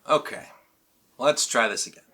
Okay, let's try this again.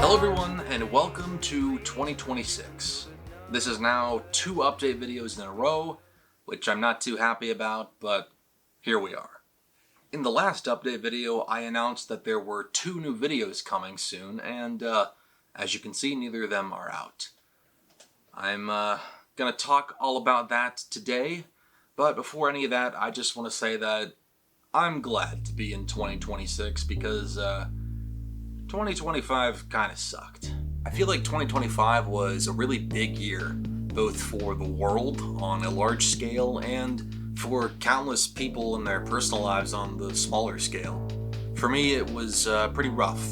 Hello everyone, and welcome to 2026. This is now 2 update videos in a row, which I'm not too happy about, but here we are. In the last update video, I announced that there were 2 new videos coming soon, and as you can see, neither of them are out. I'm gonna talk all about that today, but before any of that, I just want to say that I'm glad to be in 2026 because 2025 kind of sucked. I feel like 2025 was a really big year, both for the world on a large scale and for countless people in their personal lives on the smaller scale. For me, it was pretty rough.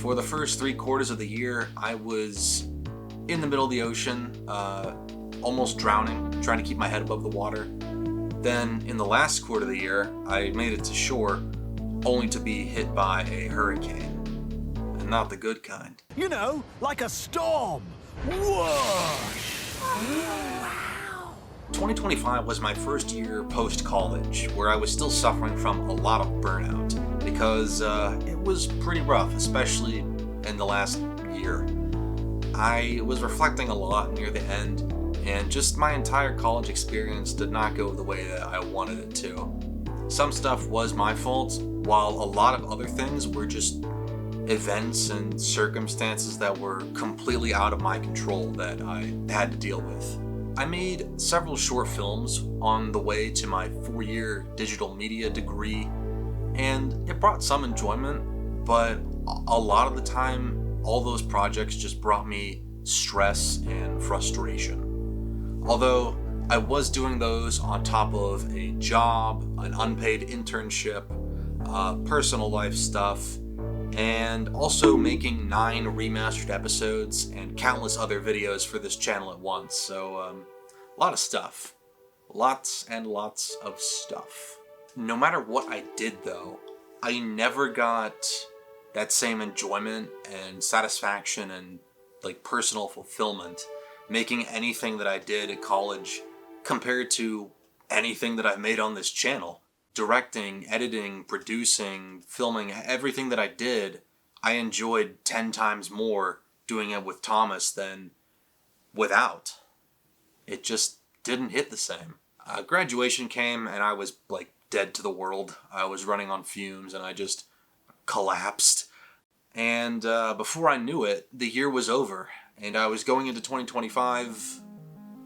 For the first 3 quarters of the year, I was in the middle of the ocean, almost drowning, trying to keep my head above the water. Then, in the last quarter of the year, I made it to shore, only to be hit by a hurricane. And not the good kind. You know, like a storm. Whoosh! 2025 was my first year post-college, where I was still suffering from a lot of burnout, because it was pretty rough, especially in the last year. I was reflecting a lot near the end, and just my entire college experience did not go the way that I wanted it to. Some stuff was my fault, while a lot of other things were just events and circumstances that were completely out of my control that I had to deal with. I made several short films on the way to my 4-year digital media degree, and it brought some enjoyment, but a lot of the time, all those projects just brought me stress and frustration. Although I was doing those on top of a job, an unpaid internship, personal life stuff, and also making 9 remastered episodes and countless other videos for this channel at once, so a lot of stuff. Lots and lots of stuff. No matter what I did though, I never got that same enjoyment and satisfaction and personal fulfillment making anything that I did at college compared to anything that I've made on this channel. Directing, editing, producing, filming, everything that I did, I enjoyed 10 times more doing it with Thomas than without. It just didn't hit the same. Graduation came and I was dead to the world. I was running on fumes and I just collapsed. And before I knew it, the year was over and I was going into 2025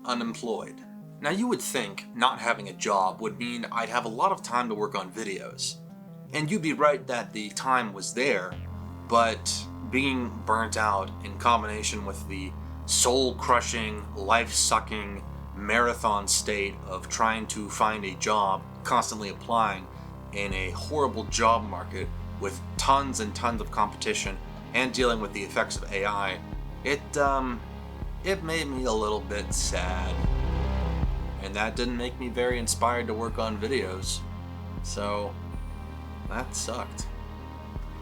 unemployed. Now you would think not having a job would mean I'd have a lot of time to work on videos. And you'd be right that the time was there, but being burnt out in combination with the soul-crushing, life-sucking marathon state of trying to find a job, constantly applying in a horrible job market with tons and tons of competition and dealing with the effects of AI, it made me a little bit sad. And that didn't make me very inspired to work on videos. So, that sucked.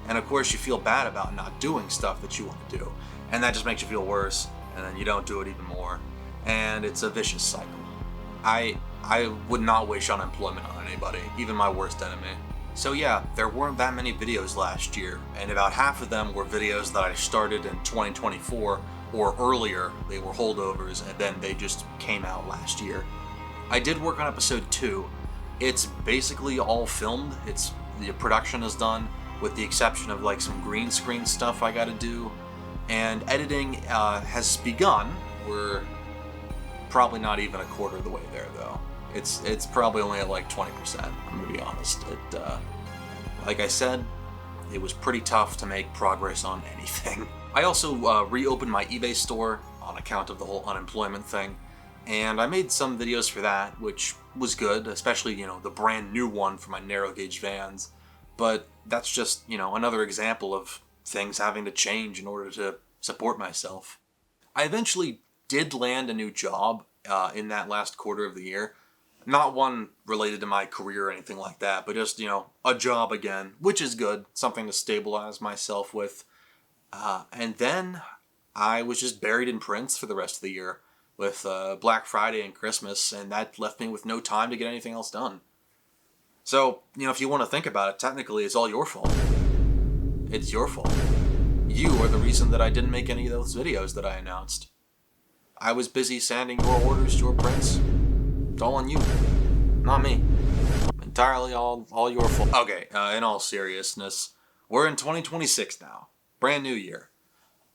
And of course you feel bad about not doing stuff that you want to do. And that just makes you feel worse, and then you don't do it even more. And it's a vicious cycle. I would not wish unemployment on anybody, even my worst enemy. So yeah, there weren't that many videos last year, and about half of them were videos that I started in 2024 or earlier. They were holdovers, and then they just came out last year. I did work on episode 2. It's basically all filmed. The production is done, with the exception of some green screen stuff I gotta do. And editing has begun. We're probably not even a quarter of the way there though. It's probably only at 20%, I'm gonna be honest. Like I said, it was pretty tough to make progress on anything. I also reopened my eBay store on account of the whole unemployment thing. And I made some videos for that, which was good, especially, the brand new one for my narrow gauge vans. But that's just, another example of things having to change in order to support myself. I eventually did land a new job in that last quarter of the year. Not one related to my career or anything like that, but just, a job again, which is good. Something to stabilize myself with. And then I was just buried in prints for the rest of the year with Black Friday and Christmas, and that left me with no time to get anything else done. So, if you want to think about it, technically it's all your fault. It's your fault. You are the reason that I didn't make any of those videos that I announced. I was busy sending your orders to your prints. It's all on you, not me. Entirely all your fault. Okay, in all seriousness, we're in 2026 now. Brand new year.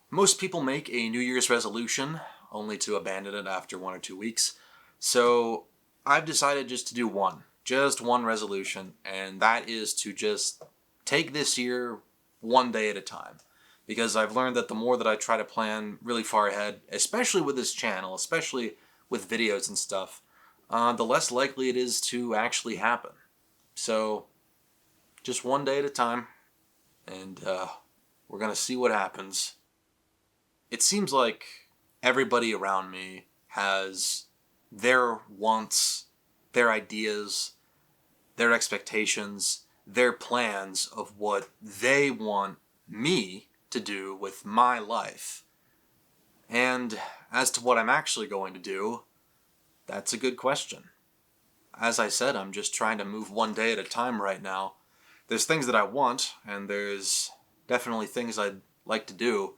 Most people make a New Year's resolution, only to abandon it after 1 or 2 weeks. So I've decided just to do one. Just one resolution, and that is to just take this year one day at a time. Because I've learned that the more that I try to plan really far ahead, especially with this channel, especially with videos and stuff, the less likely it is to actually happen. So, just one day at a time, and we're going to see what happens. It seems like everybody around me has their wants, their ideas, their expectations, their plans of what they want me to do with my life. And as to what I'm actually going to do, that's a good question. As I said, I'm just trying to move one day at a time right now. There's things that I want, and there's definitely things I'd like to do,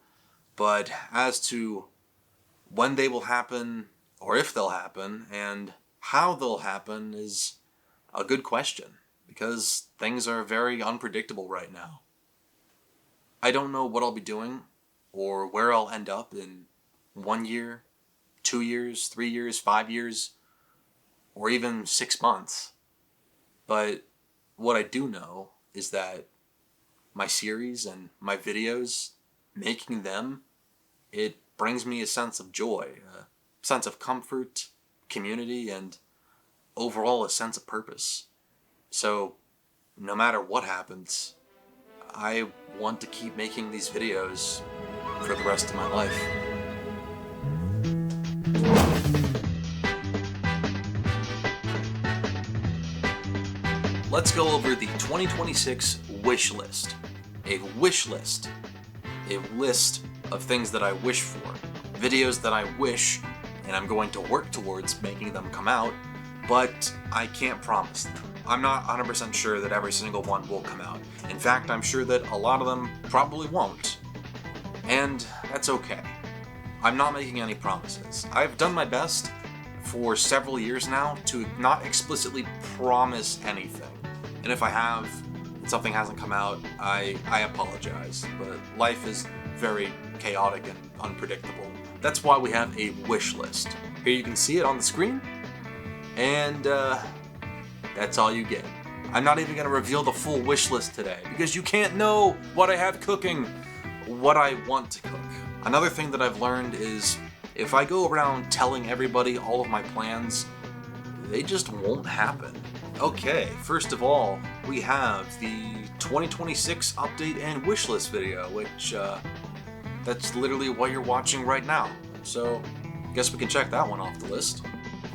but as to when they will happen, or if they'll happen, and how they'll happen is a good question, because things are very unpredictable right now. I don't know what I'll be doing, or where I'll end up in 1 year, 2 years, 3 years, 5 years, or even 6 months. But what I do know is that my series and my videos, making them, it brings me a sense of joy, a sense of comfort, community, and overall a sense of purpose. So, no matter what happens, I want to keep making these videos for the rest of my life. Let's go over the 2026 wish list. A wish list. A list of things that I wish for. Videos that I wish, and I'm going to work towards making them come out, but I can't promise them. I'm not 100% sure that every single one will come out. In fact, I'm sure that a lot of them probably won't. And that's okay. I'm not making any promises. I've done my best for several years now to not explicitly promise anything. And if I have, and something hasn't come out, I apologize. But life is very chaotic and unpredictable. That's why we have a wish list. Here you can see it on the screen. And that's all you get. I'm not even going to reveal the full wish list today, because you can't know what I have cooking, what I want to cook. Another thing that I've learned is if I go around telling everybody all of my plans, they just won't happen. Okay, first of all, we have the 2026 update and wish list video, which that's literally what you're watching right now. So, I guess we can check that one off the list.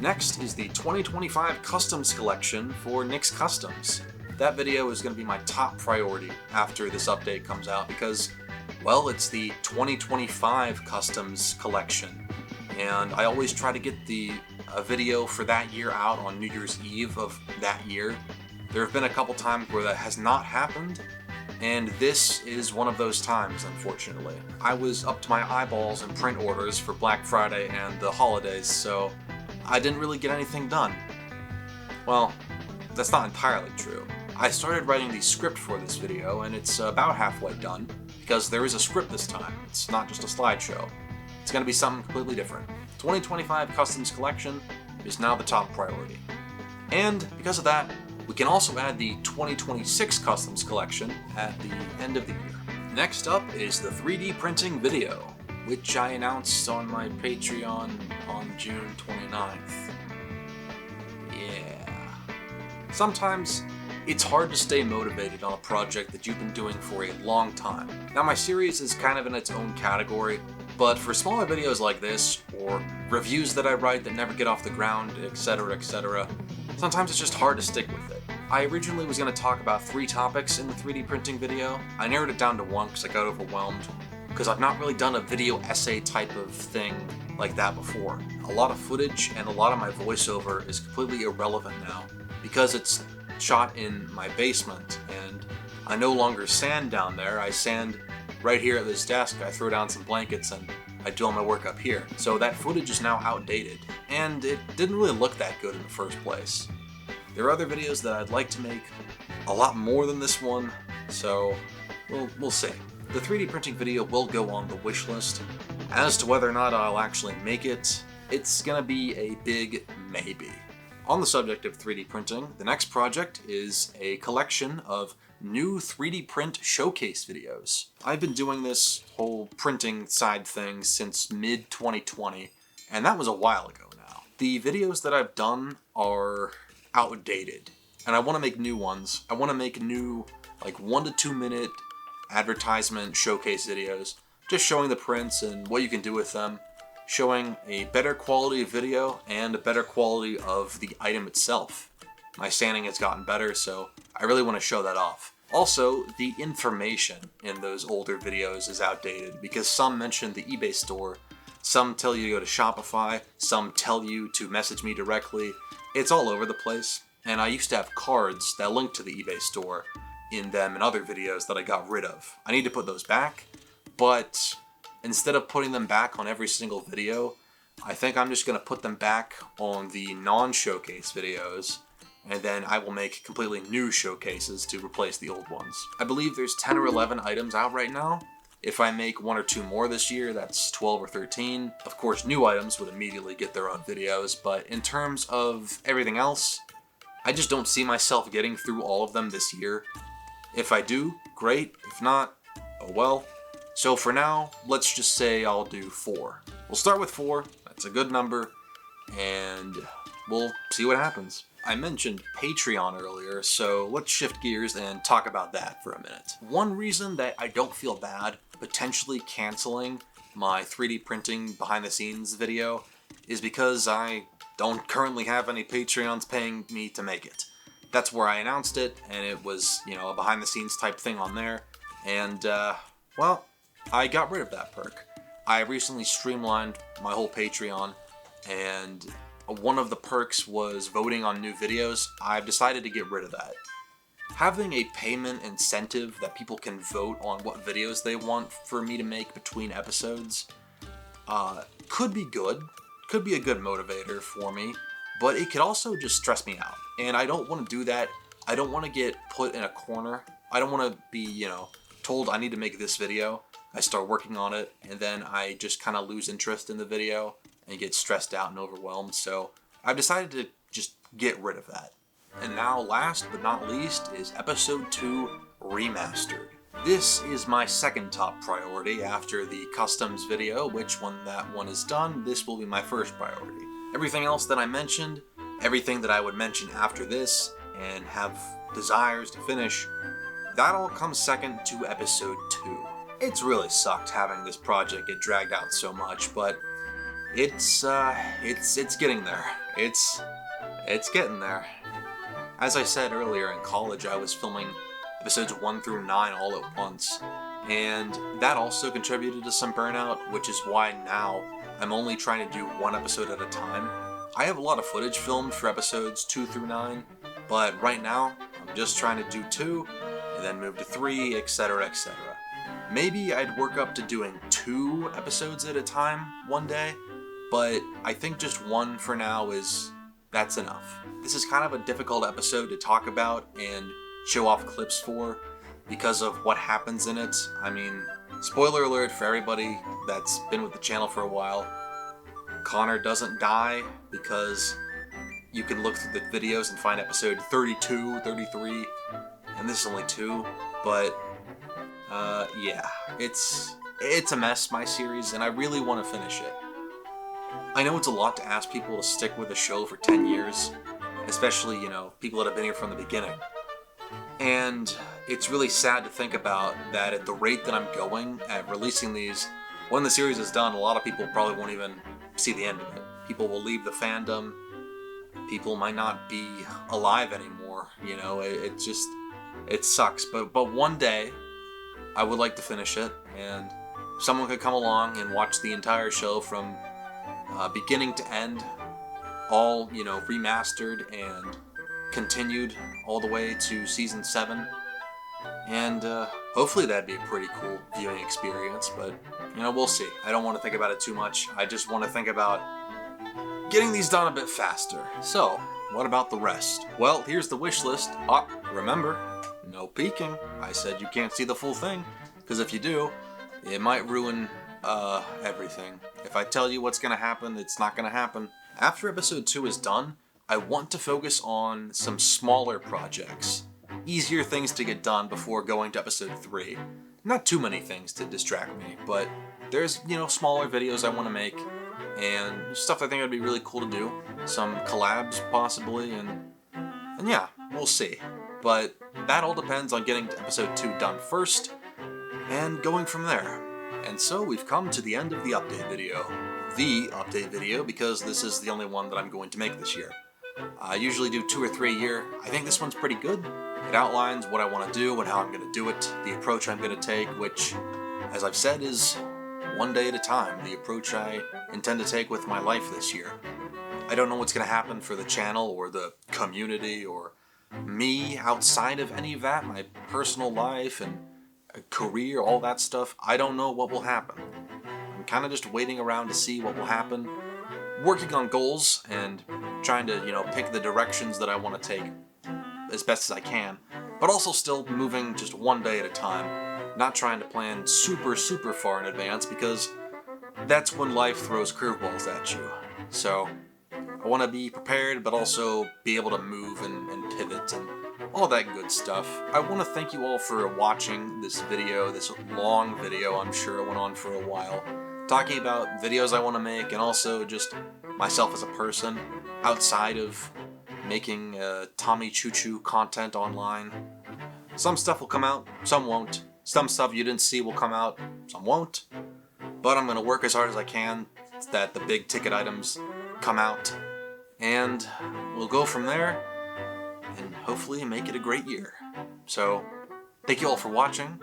Next is the 2025 Customs Collection for Nick's Customs. That video is going to be my top priority after this update comes out because, well, it's the 2025 Customs Collection. And I always try to get a video for that year out on New Year's Eve of that year. There have been a couple times where that has not happened, and this is one of those times, unfortunately. I was up to my eyeballs in print orders for Black Friday and the holidays, so I didn't really get anything done. Well, that's not entirely true. I started writing the script for this video, and it's about halfway done, because there is a script this time. It's not just a slideshow. It's going to be something completely different. 2025 Customs Collection is now the top priority. And because of that, we can also add the 2026 Customs Collection at the end of the year. Next up is the 3D printing video, which I announced on my Patreon on June 29th. Yeah. Sometimes it's hard to stay motivated on a project that you've been doing for a long time. Now, my series is kind of in its own category. But for smaller videos like this, or reviews that I write that never get off the ground, etc., sometimes it's just hard to stick with it. I originally was going to talk about 3 topics in the 3D printing video. I narrowed it down to 1 because I got overwhelmed, because I've not really done a video essay type of thing like that before. A lot of footage and a lot of my voiceover is completely irrelevant now, because it's shot in my basement, and I no longer sand down there. I sand right here at this desk. I throw down some blankets and I do all my work up here. So that footage is now outdated, and it didn't really look that good in the first place. There are other videos that I'd like to make a lot more than this one, so we'll see. The 3D printing video will go on the wish list. As to whether or not I'll actually make it, it's gonna be a big maybe. On the subject of 3D printing, the next project is a collection of new 3D print showcase videos. I've been doing this whole printing side thing since mid-2020, and that was a while ago now. The videos that I've done are outdated, and I want to make new ones. I want to make new, like 1 to 2 minute advertisement showcase videos, just showing the prints and what you can do with them, showing a better quality of video and a better quality of the item itself. My sanding has gotten better, so I really want to show that off. Also, the information in those older videos is outdated, because some mention the eBay store, some tell you to go to Shopify, some tell you to message me directly. It's all over the place, and I used to have cards that linked to the eBay store in them and other videos that I got rid of. I need to put those back, but instead of putting them back on every single video, I think I'm just going to put them back on the non-showcase videos, and then I will make completely new showcases to replace the old ones. I believe there's 10 or 11 items out right now. If I make 1 or 2 more this year, that's 12 or 13. Of course, new items would immediately get their own videos, but in terms of everything else, I just don't see myself getting through all of them this year. If I do, great. If not, oh well. So for now, let's just say I'll do 4. We'll start with 4, that's a good number, and we'll see what happens. I mentioned Patreon earlier, so let's shift gears and talk about that for a minute. One reason that I don't feel bad potentially canceling my 3D printing behind the scenes video is because I don't currently have any Patreons paying me to make it. That's where I announced it, and it was, a behind the scenes type thing on there, and well, I got rid of that perk. I recently streamlined my whole Patreon, and one of the perks was voting on new videos. I've decided to get rid of that. Having a payment incentive that people can vote on what videos they want for me to make between episodes could be good, could be a good motivator for me, but it could also just stress me out. And I don't want to do that. I don't want to get put in a corner. I don't want to be, told I need to make this video. I start working on it, and then I just kind of lose interest in the video and get stressed out and overwhelmed. So I've decided to just get rid of that. And now, last but not least, is Episode 2 Remastered. This is my second top priority after the customs video, which when that one is done, this will be my first priority. Everything else that I mentioned, everything that I would mention after this and have desires to finish, that all comes second to Episode 2. It's really sucked having this project get dragged out so much, but it's getting there. It's getting there. As I said earlier, in college I was filming episodes 1 through 9 all at once, and that also contributed to some burnout, which is why now I'm only trying to do 1 episode at a time. I have a lot of footage filmed for episodes 2 through 9, but right now I'm just trying to do 2, and then move to 3, etc., etc. Maybe I'd work up to doing 2 episodes at a time one day, but I think just 1 for now that's enough. This is kind of a difficult episode to talk about and show off clips for because of what happens in it. I mean, spoiler alert for everybody that's been with the channel for a while, Connor doesn't die, because you can look through the videos and find episode 32, 33, and this is only 2, but yeah, it's a mess, my series, and I really want to finish it. I know it's a lot to ask people to stick with a show for 10 years, especially, people that have been here from the beginning. And it's really sad to think about that at the rate that I'm going at releasing these, when the series is done, a lot of people probably won't even see the end of it. People will leave the fandom. People might not be alive anymore. You know, it sucks. But one day, I would like to finish it, and someone could come along and watch the entire show from beginning to end, all, you know, remastered and continued all the way to season 7. And hopefully that'd be a pretty cool viewing experience, but, you know, we'll see. I don't want to think about it too much. I just want to think about getting these done a bit faster. So, what about the rest? Well, here's the wish list. Remember, no peeking. I said you can't see the full thing, because if you do, it might ruin everything. If I tell you what's going to happen, it's not going to happen. After episode 2 is done, I want to focus on some smaller projects. Easier things to get done before going to episode 3. Not too many things to distract me, but there's, you know, smaller videos I want to make, and stuff I think would be really cool to do. Some collabs, possibly, and yeah, we'll see. But that all depends on getting to episode 2 done first, and going from there. And so we've come to the end of the update video. The update video, because this is the only one that I'm going to make this year. I usually do 2 or 3 a year. I think this one's pretty good. It outlines what I want to do and how I'm going to do it, the approach I'm going to take, which, as I've said, is one day at a time, the approach I intend to take with my life this year. I don't know what's going to happen for the channel or the community or me outside of any of that, my personal life and career, all that stuff. I don't know what will happen. I'm kind of just waiting around to see what will happen, working on goals and trying to, you know, pick the directions that I want to take as best as I can, but also still moving just one day at a time, not trying to plan super far in advance, because that's when life throws curveballs at you. So I want to be prepared, but also be able to move and pivot and all that good stuff. I want to thank you all for watching this video, this long video. I'm sure it went on for a while, talking about videos I want to make, and also just myself as a person outside of making Tommy Choo Choo content online. Some stuff will come out, some won't. Some stuff you didn't see will come out, some won't. But I'm going to work as hard as I can that the big ticket items come out, and we'll go from there and hopefully make it a great year. So, thank you all for watching.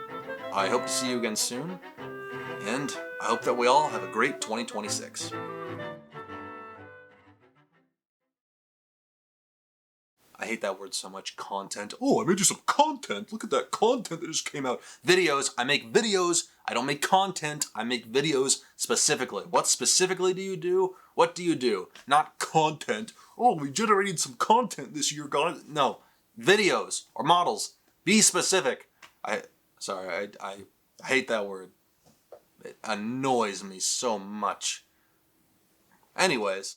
I hope to see you again soon, and I hope that we all have a great 2026. I hate that word so much, content. Oh, I made you some content. Look at that content that just came out. Videos. I make videos. I don't make content. I make videos specifically. What specifically do you do? What do you do? Not content. Oh, we generated some content this year, guys. No. Videos or models. Be specific. I hate that word. It annoys me so much. Anyways.